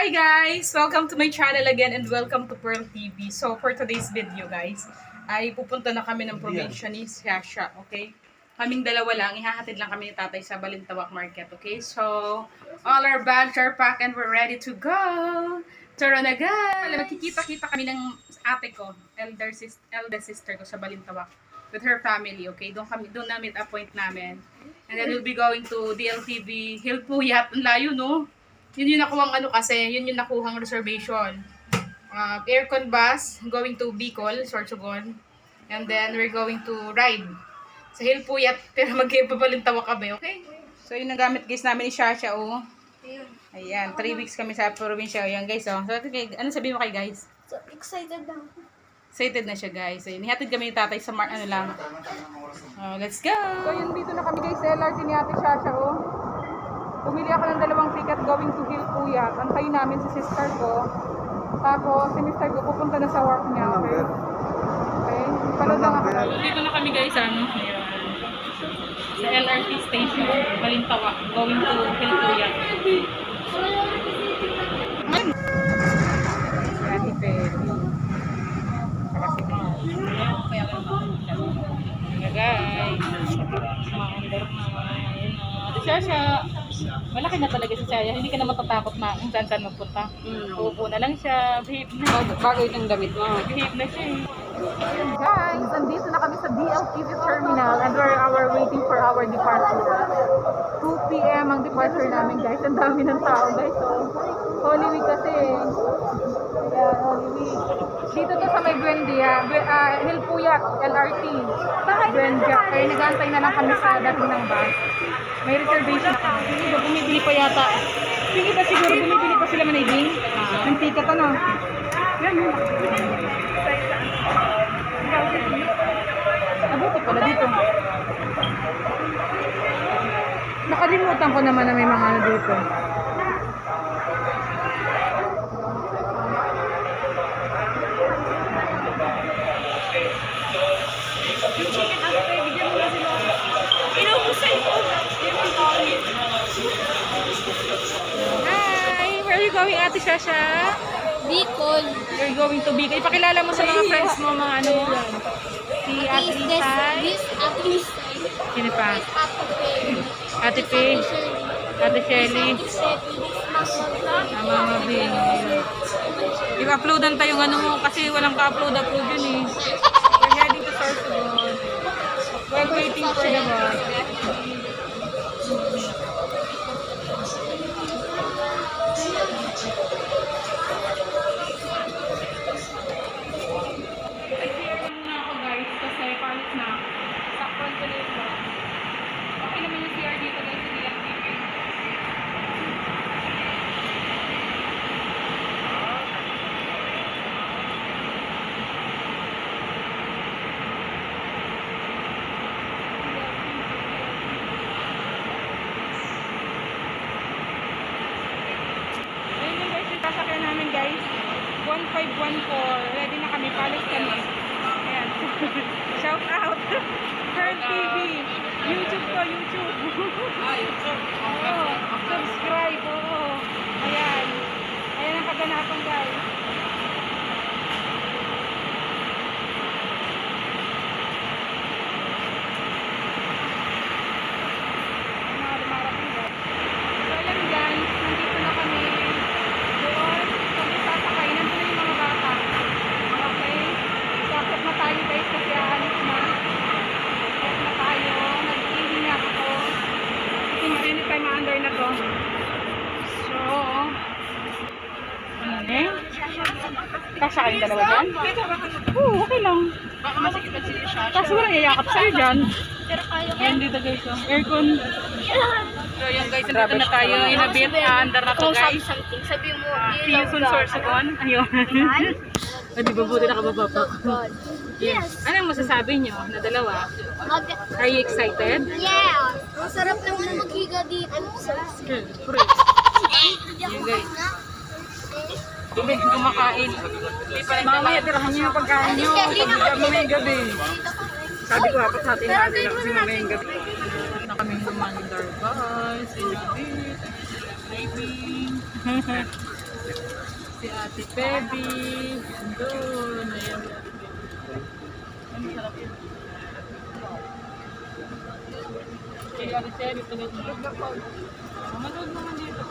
Hi guys! Welcome to my channel again and welcome to Pearl TV. So for today's video guys, ay pupunta na kami ng probinsya ni Sasha, okay? Kaming dalawa lang, ihahatid lang kami ni tatay sa Balintawak Market, okay? So, all our bags are packed and we're ready to go! Tara na guys! Magkikita-kita kami ng ate ko, elder sister ko sa Balintawak with her family, okay? Doon namin appoint namin. And then we'll be going to DLTV, Hilpuyat, ang layo no? Yun yung nakuhang yun yung nakuhang reservation. Aircon bus, going to Bicol, Sorsogon. And then we're going to ride sa Hilpuyat, pero magkipabalintawak kami, okay? So yun ang gamit guys namin ni Sasha, oh. Ayan, 3 weeks kami sa probinsya. Ayan guys, oh. So, ano sabihin mo kay guys? So, excited na ako. Excited na siya guys. Ayun, nihatid kami ni tatay sa let's go! So yun, dito na kami guys sa LRT ni ate Sasha, oh. Pumili ako ng 2 ticket going to Hilpuyat. Antayin namin si sister ko. Tapos, si Mr. ko pupunta na sa work niya, okay? Okay? Palad lang ako. Dito na kami guys, ano? Sa LRT station, Balintawak, going to Hilpuyat. Ate Peri. Saka si Mom. Kaya guys. Maandar na. Ate Sasha. Malaki na talaga si Sasha. Hindi ka na matatakot na kung saan magpunta. Uupo na lang siya. Behave na. Bagay ng damit mo. Behave na siya eh. Guys, andito na kami sa DLTV terminal and we're waiting for our departure. 2 p.m. ang departure namin guys. Ang dami ng tao guys. So, Holy Week kasi. Ayan, Holy Week. Dito to sa may Buendia. Hilpuyat, LRT. Buendia. Kaya nag-aantay na lang kami sa dating ng bus. May reservation na kami. Sige, bumibili pa yata. Sige ba siguro, bumibili pa sila maniging? Ng ticket ano? Yan yun. Nabuti pala dito. Nakalimutan ko naman na may mga ano dito. Hi! Where are you going, Ate Sasha? Bicol. You're going to Bicol. Ipakilala mo sa mga friends mo, mga ano mo. Si Ate Lisay. Ate Lisay. Sino pa? Ate Pe. Ate Pe. Ate Shelly. Mama B. I-uploadan tayong ano mo kasi walang ka-upload yun eh. We're heading to Sorsogon. We're waiting for the bus. Sasakyan namin guys 1514. Ready na kami, palis kami. Ayan. Shout out Pearl TV. YouTube ko, YouTube. Oo, subscribe. Oo. Ayan. Ayan ang kaganapan guys. Kasya kayong dalawa dyan? Oo, okay lang. Kaso walang yayakap sa'yo dyan. Pero kaya ko. Ayan dito guys, oh. Aircon. So yan guys, nandito na tayo. Inabit, under na to guys. Sabi mo, See you soon, Sorsogon. Ayun. O di ba buti nakababa pa? Yes. Anong masasabi nyo na dalawa? Are you excited? Yeah. Masarap naman maghiga dito. Pre. Yan guys. Tubig kumakain. Mamaya tirahan nyo yung pagkain nyo. Mamayang gabi. Sabi ko dapat natin natin lang kasi mamayang gabi. Na kaming lumandar guys. In the beach. Driving. Si Ate Pebi. Doon. Ayan. Ang sarap yun. Kay Ate Pebi tuloy. Manood naman dito.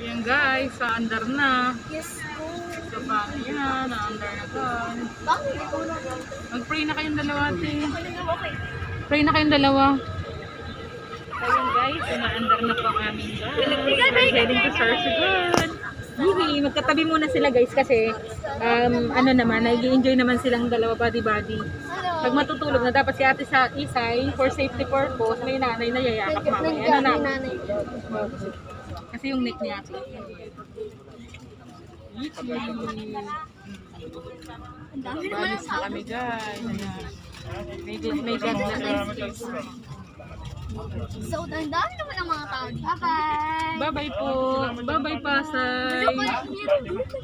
Ayan guys, sa andar na. Yes po. Sa bahay yan, na-andar na guys. Bakit ito? Mag-pray na kayong dalawa, ate. Okay. Pray na kayong dalawa. Ayan guys, na-andar na po ang aming guys. We're heading to Sorsogon. Hihi, magkatabi muna sila guys kasi ano naman, nag-enjoy naman silang dalawa body-body. Pag matutulog na dapat si ate sa Isay, for safety purpose, may nanay na yayakap mamaya. Ano na? Kasi yung neck niya ate. Ang dami naman Balis ang na tao. kami guys. Ayan. May God bless. So, ang dami naman ang mga tao. Bye-bye. Bye-bye po. Bye-bye Pasay.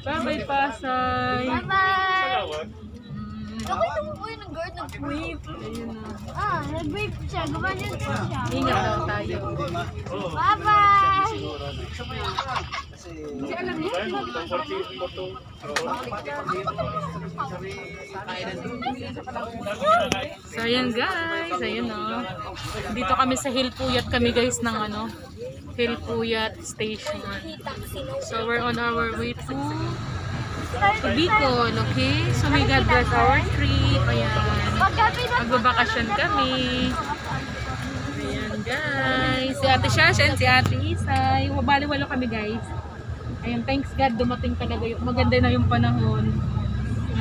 Bye-bye Pasay. Bye-bye. Bakit naman po yung guard nag-wave? Ayun na. Nag-wave siya. Gumanyan po siya. Ingat daw tayo. Bye-bye. Kasi alam mo, so ayan guys, ayan o. Dito kami sa Hilpuyat kami guys ng ano, Hilpuyat Station. So we're on our way to Bicol, okay? So may God bless our trip. Ayan. Magbabakasyon kami. Ayan guys. Si Ate Shash and si Ate Isay. Bali-walo kami guys. Ayan, thanks God dumating talaga yung maganda na yung panahon.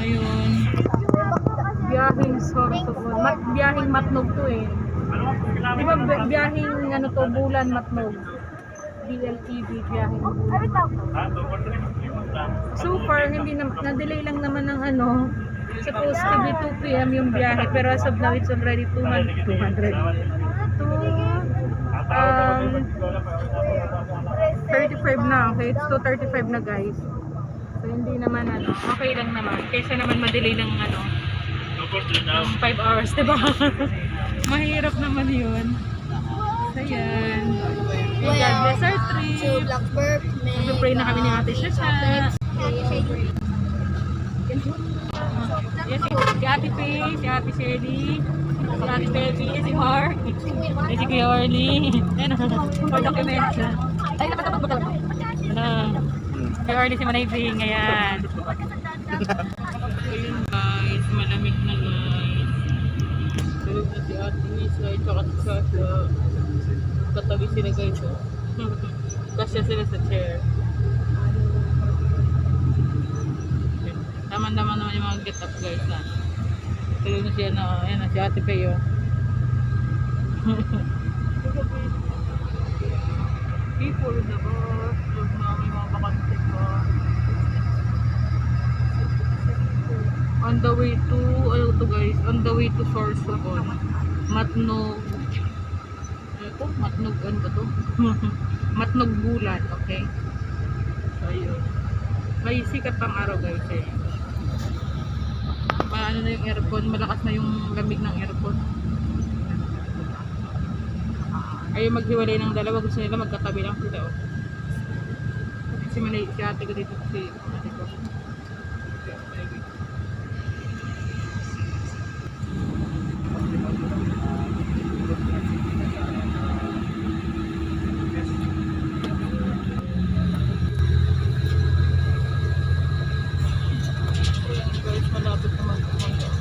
Ayun. Biyahing Sorsogon. Biyahing Matnog to eh. Di ba biyahing ano to, Bulan Matnog? BLTV biyahing Bulan. So far, hindi na, na-delay lang naman ng ano. Supposed to be 2 p.m. yung biyahe. Pero as of now, it's already 200. 35 na. Okay, it's 2:35 na guys. So hindi naman ano, okay lang naman. Kaysa naman ma-delay ng ano, 5 hours, diba? Mahirap naman yun. So yan. May God bless our trip. Blackbird. Mag-pray na kami ni Ate Shasha. Yes, si Ate Faye, si Ate Shelly, si Ate Pebi, si Mark, si Kuya Orly. Ayan, for document. Ay, napatapag ba talaga? Ano? Si Orly, si Manay Bing, ayan. Ayun guys, malamig na guys. Tulog na si Ate Isa, tsaka si Sasha. Katabi sila guys, oh. Kasya sila sa chair. Taman-taman naman yung mga get up guys na. Tulog na siya na, ayan na si Ate Peo. People in the bus. Tulog na may mga bakante pa. On the way to, ano to guys, on the way to Sorsogon. Matnog. Ano to? Matnog, ano ba to? Matnog Bulan, okay? So ayun. May sikat pang araw guys eh. Paano na yung aircon, malakas na yung lamig ng aircon. Ayaw maghiwalay ng dalawa, gusto nila magkatabi lang sila oh. Si Manay, si ate ko dito, si ate ko. Guys, malapit naman pumunta.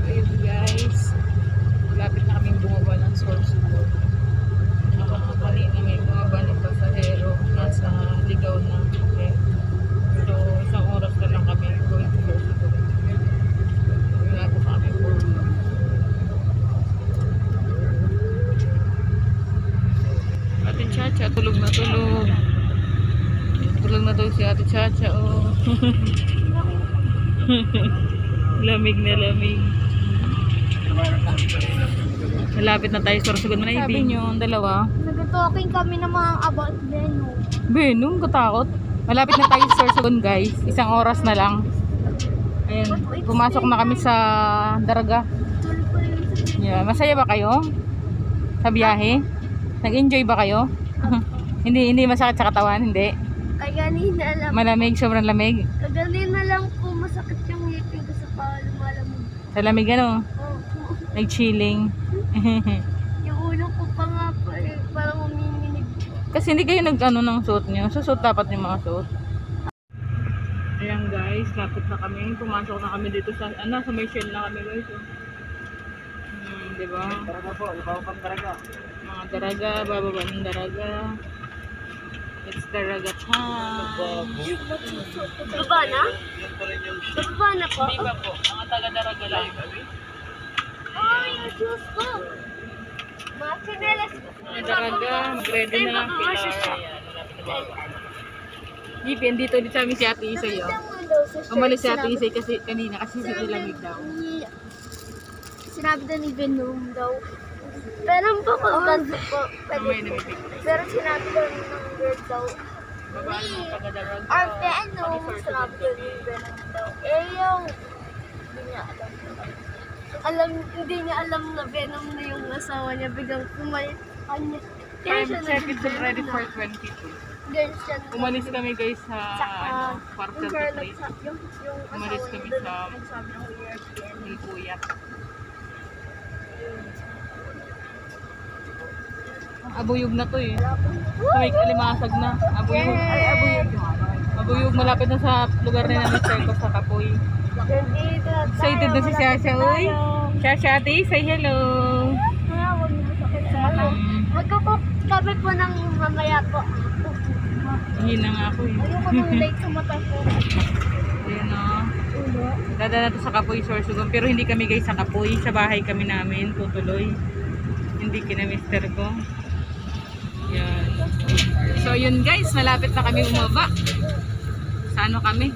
Ayun guys, malapit na kaming bumaba ng Sorsogon. Kanina may bumaba ng pasahero, nasa ligaw na. Okay. So, isang oras na lang kami going to Sorsogon. Wala po kami po. Ate Chacha, tulog na tulog. Tulog na tulog si Ate Chacha, oh. Lamig na lamig. Malapit na tayo sa Sorsogon. Sabi nyo, ang dalawa. Nag-talking kami ng mga about Venom. Venom, katakot. Malapit na tayo sa Sorsogon guys. 1 oras na lang. Ayan, pumasok na kami sa Daraga. Tulog ko rin sa Yeah, masaya ba kayo? Sa biyahe? Nag-enjoy ba kayo? hindi masakit sa katawan, hindi. Kaganina lang. Malamig, sobrang lamig. Kaganina lang po masakit yung ngipin ko sa lumalamig. Sa lamig ano? Opo. Nag-chilling. Yung ulo ko pa nga po eh, parang uminginig. Kasi hindi kayo nag-ano ng suot nyo. Susot dapat yung mga suot. Ayan guys, lapit na kami. Pumasok na kami dito sa, sa may shell na kami guys. Oh. Diba? Daraga po, ibaw kang daraga. Mga daraga, bababa ng daraga. It's daraga time. Baba na? Yan pa rin yung Baba na po? Hindi ba po? Mga taga-daraga lang. Oh, yung shoes ko. Mga chinelas ko. Mga daraga, mag-ready na lang sila. Ayan, malapit na bago. Gipin, dito sa amin si Ate Isay. Oh. Umalis si Ate Isay kasi kanina kasi lamig daw. Sinabi daw ni Venom daw. Venom po ko. May namipig. Pero sinabi daw ng girl daw. Babaan mga taga-daraga. Or Venom. Sinabi daw ni Venom daw. Eh yung hindi niya alam na Venom na yung asawa niya. Biglang kumalit sa kanya. Kaya siya Check it's nag- ready for 22. Girl siya. Umalis kami guys sa Saka, parcel yung to girl place. yung Umalis asawa kami niya sa- doon, nagsabi ng weird din. May kuya. Abuyog na to eh. So, may kalimasag na. Abuyog. Ay, abuyog. Abuyog, malapit na sa lugar na namin Circo sa Kapoy. Excited na si Shasha. Uy, Shasha ate, say hello. Magkakabi po ng mamaya po. Hina nga ako eh. Ayoko nang late sa mata ko. Ayan o. Dadala na to sa Kapoy, Sorsogon. Pero hindi kami guys sa Kapoy. Sa bahay kami namin. Tutuloy. Hindi kina mister ko. Yan. So yun guys, malapit na kami umaba. Sa ano kami?